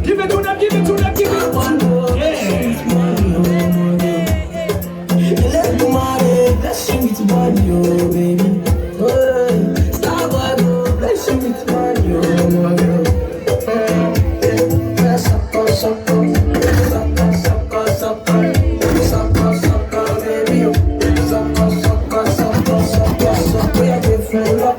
Give it to them, give it to them, give it to them. Bless you with money, oh baby. Starboy, bless you with money, oh my girl. Sucker, sucker, sucker, sucker, sucker, sucker, baby. Sucker, sucker, sucker, sucker, sucker. We are different, lock.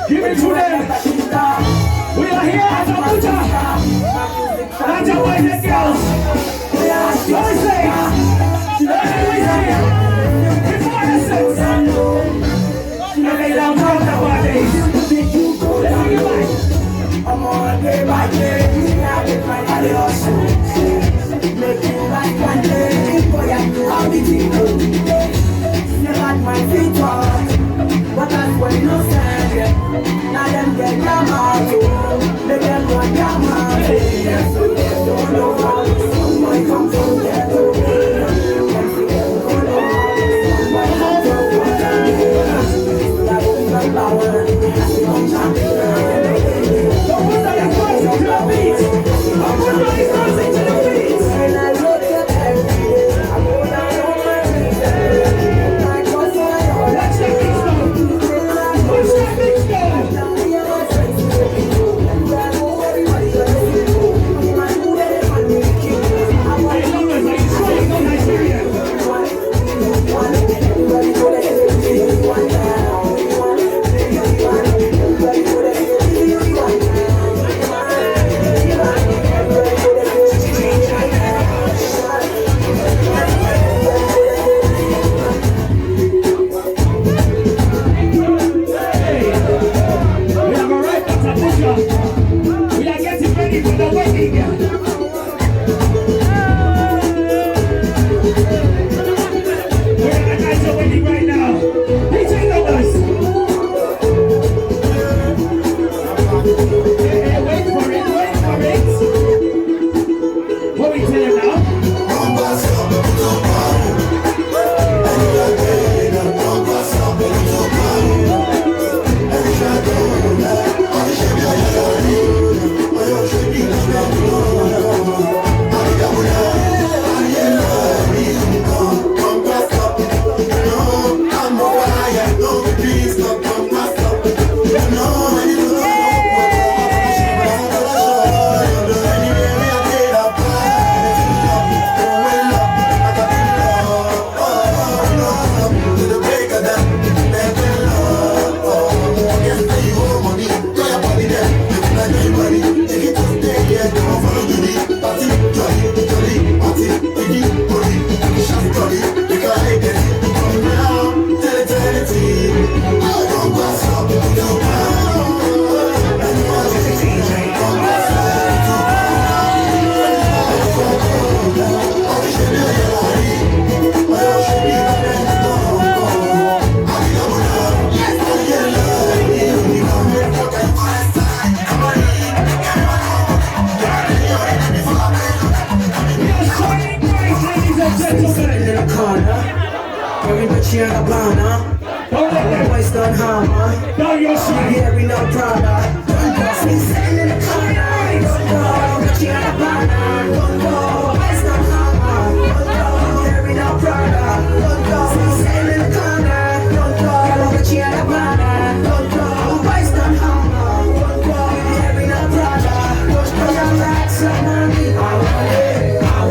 Give it to them. she on the banana. Boys done hammer. Yeah, we know Prada. We sitting in the corner. She on the banana. Boys done hammer. Yeah, we know Prada. We sitting in the corner. She on the banana. Boys done hammer. Yeah, we know Prada. I'm like some money. I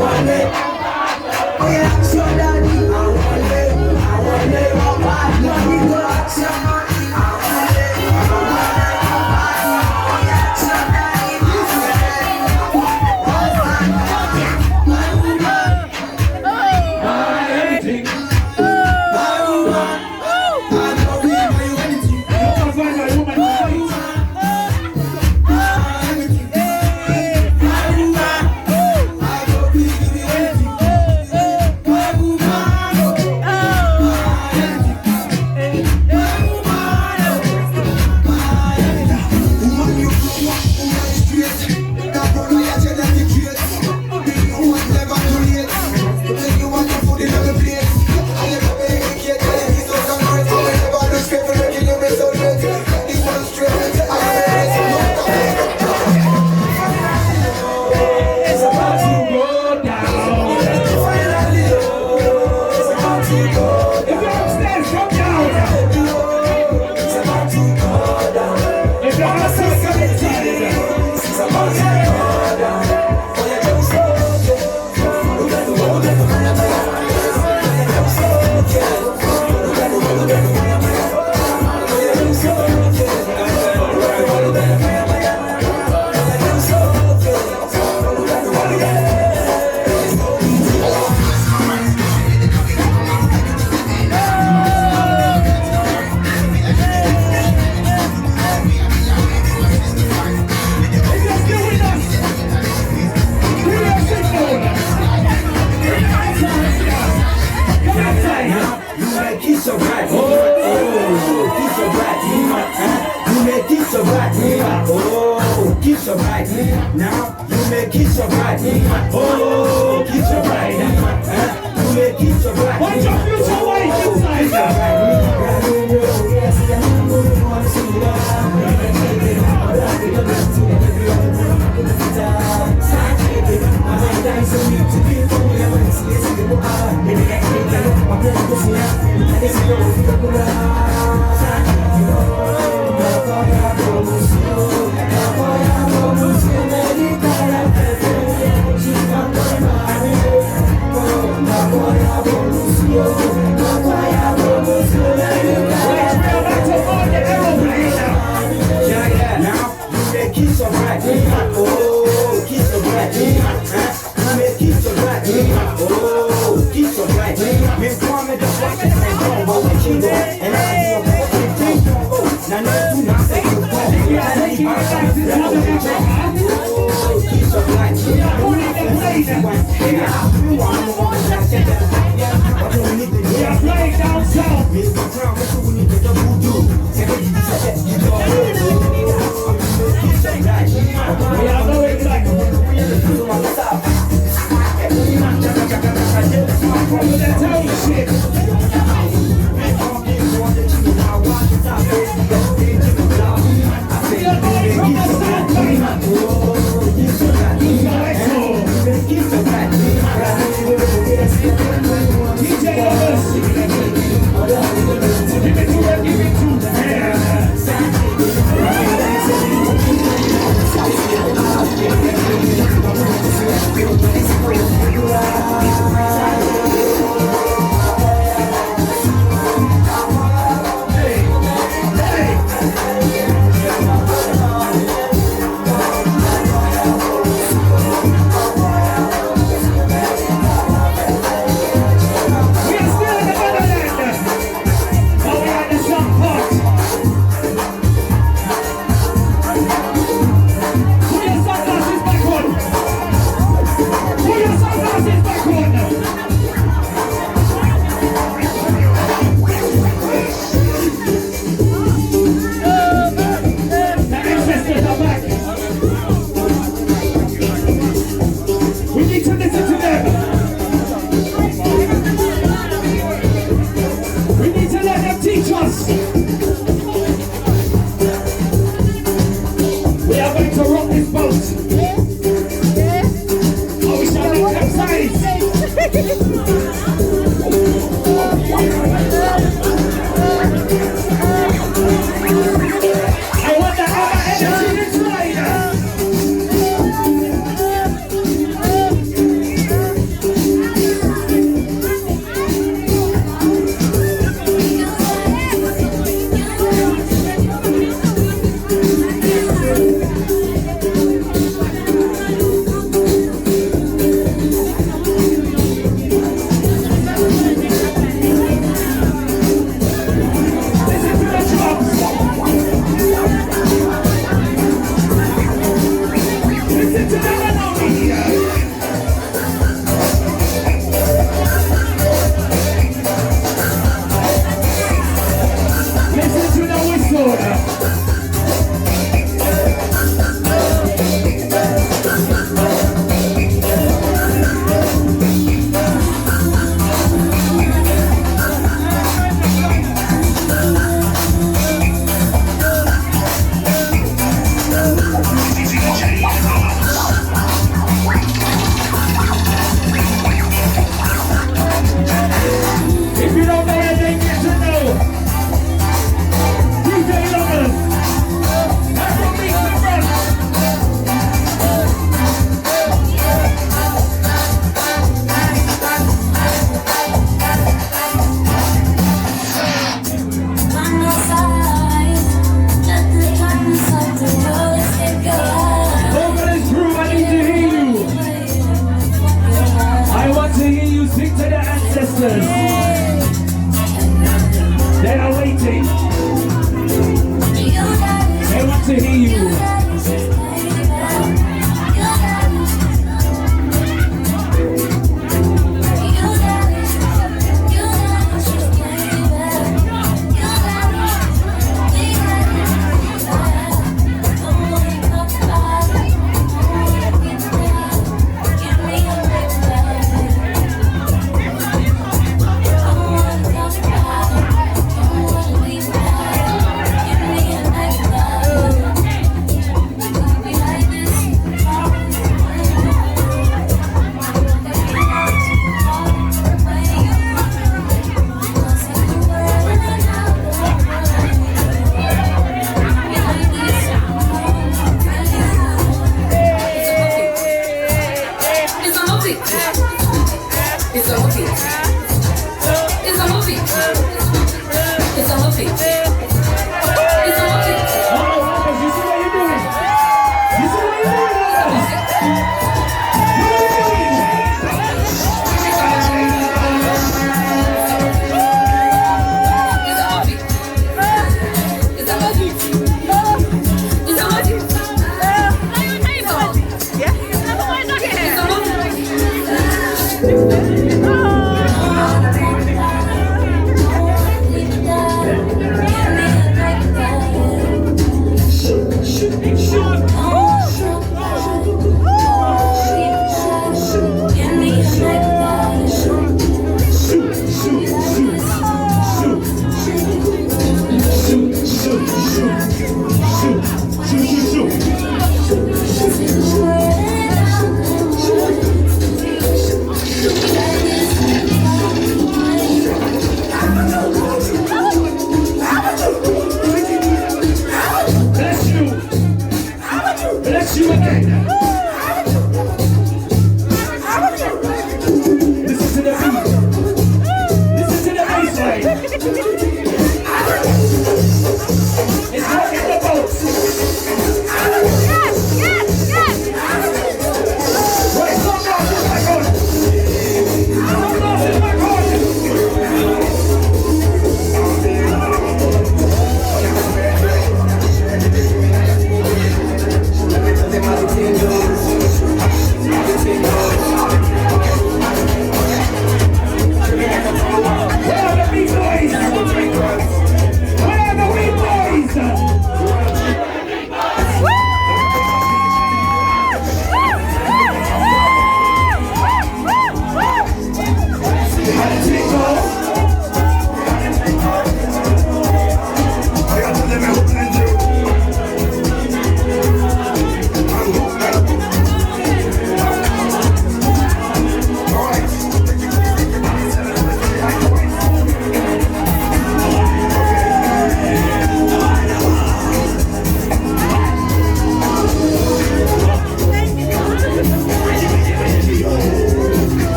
want it. Oh yeah, so daddy. I want it. Oh bad money, got some money. I want it. Oh yeah, so daddy. I want it. Now you make it so bright. Oh, keep so bright. You make it so bright. What's your future wife inside? DJ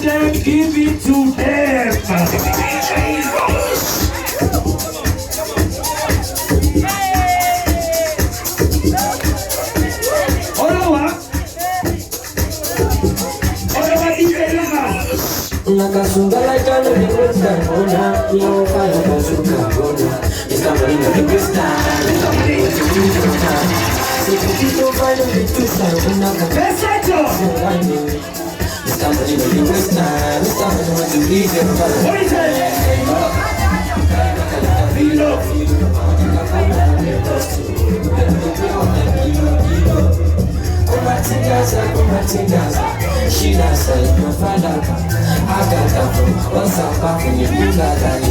them, give it to them. Nakasunga like I know the good time, oh nah, you fire Nakasunga, oh nah. Mr. Marina, the good time, Mr. Marina, the good time. So people find the good time, oh nah. Let's settle! Mr. Marina, the good time, Mr. Marina, the good time. What is she does my father. I got her from what's up back in the moon.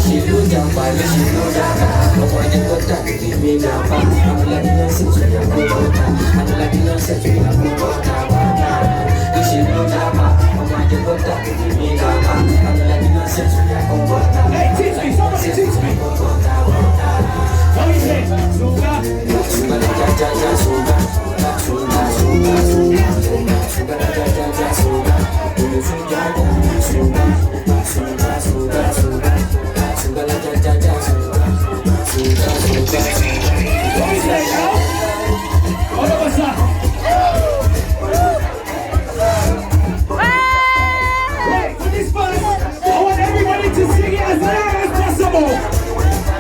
She do jump by me, she do that. But when you got that, give me that back. I'm like, no, such a good water. I'm like, no, such a good water. She do that back. But when you got that, give me that back. I'm like, no, such a good water. Hey, teach me, somebody teach me. What is it? Suga. Suga, ja, suga. Suga, suga, suga. Suga, ja, suga.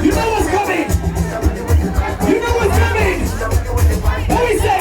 You know what's coming? You know what's coming? What we say?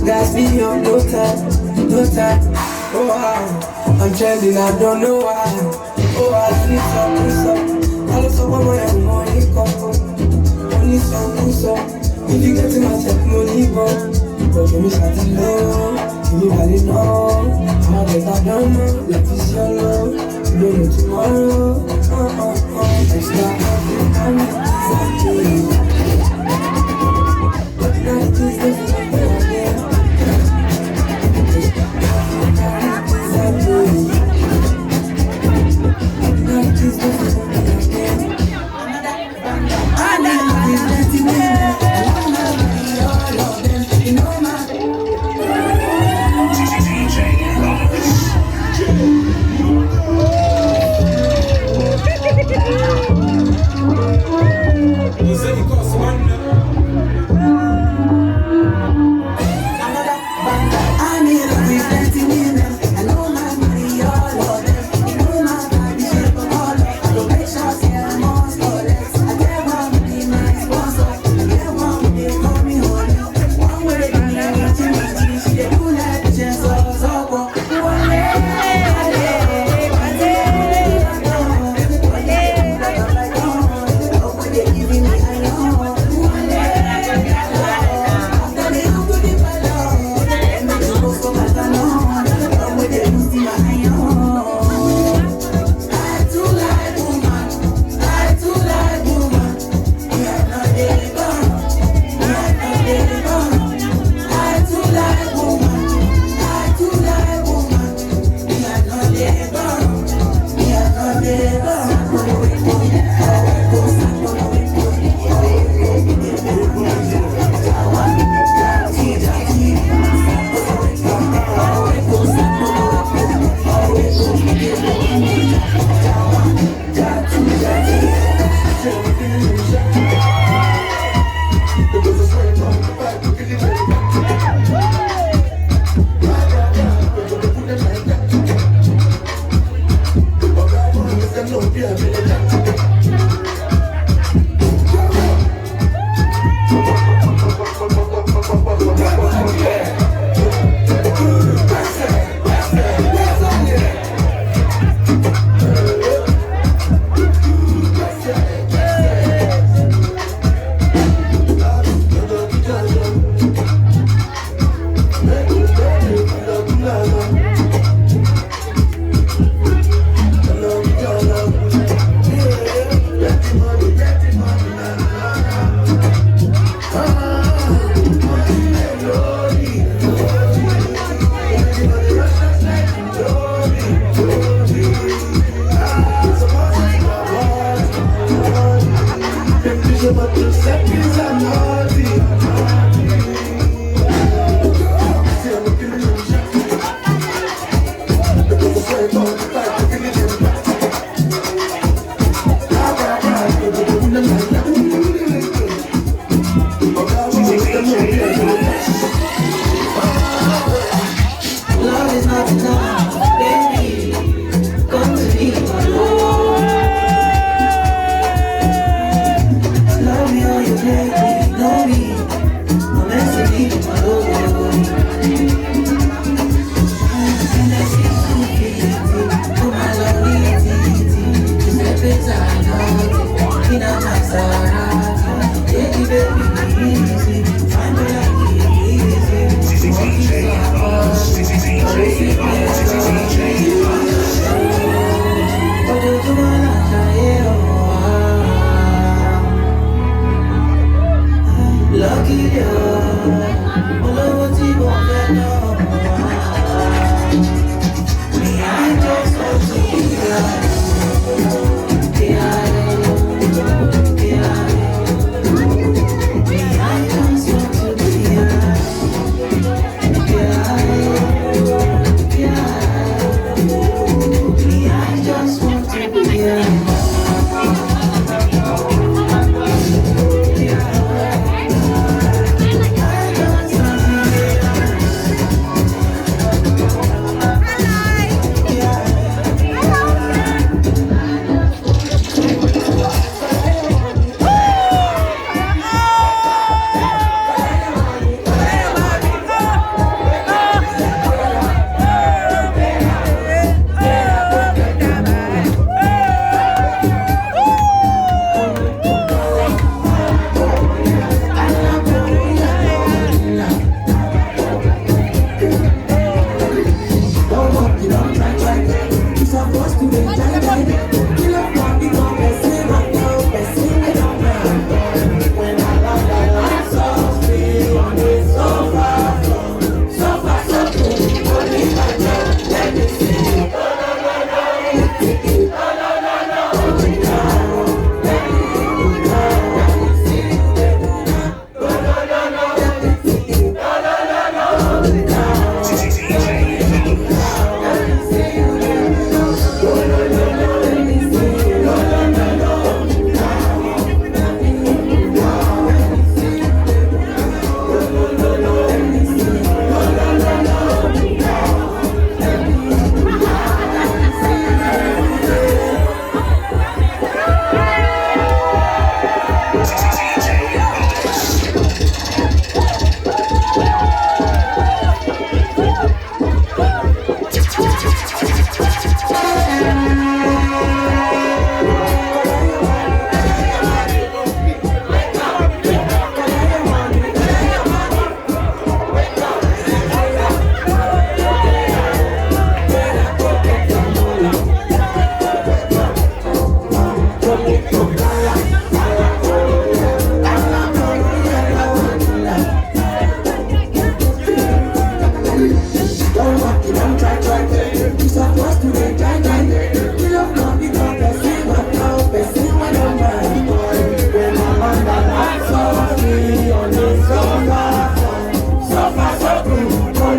Gas me up, no time, no time. Oh wow, I'm trending, I don't know why. Oh I need some. I look so money come. Only some. If you get to my check money, but give me something low, give me value no. How get I don't know, life is your love. You don't know tomorrow. Extra happy, exactly. But night is different again. Night is different again. I never is letting me.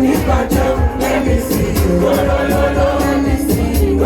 on his bottom. Let me see you. Let me see you.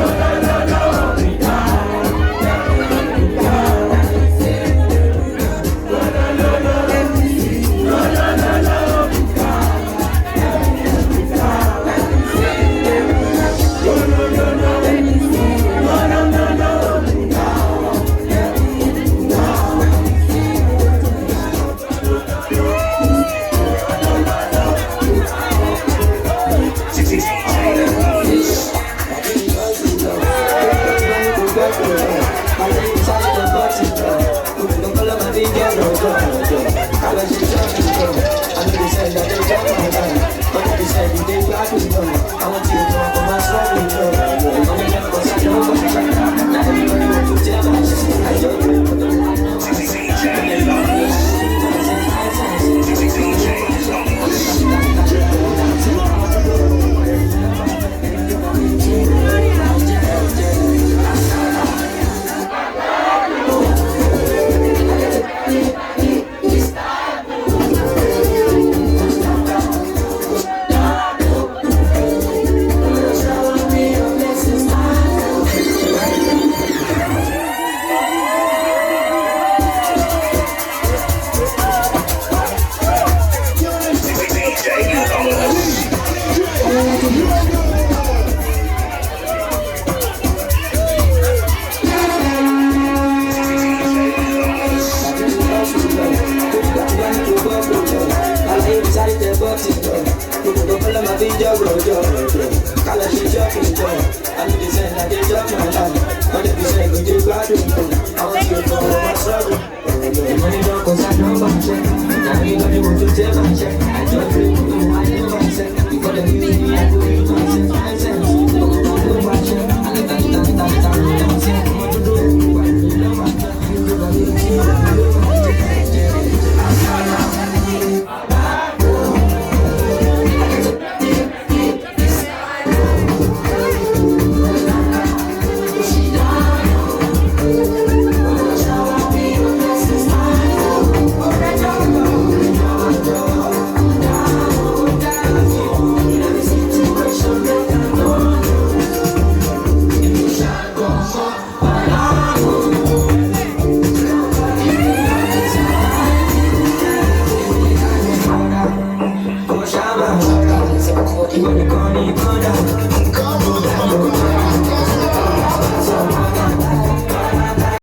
Money don't cause I know about check. Now everybody want to take my check. I just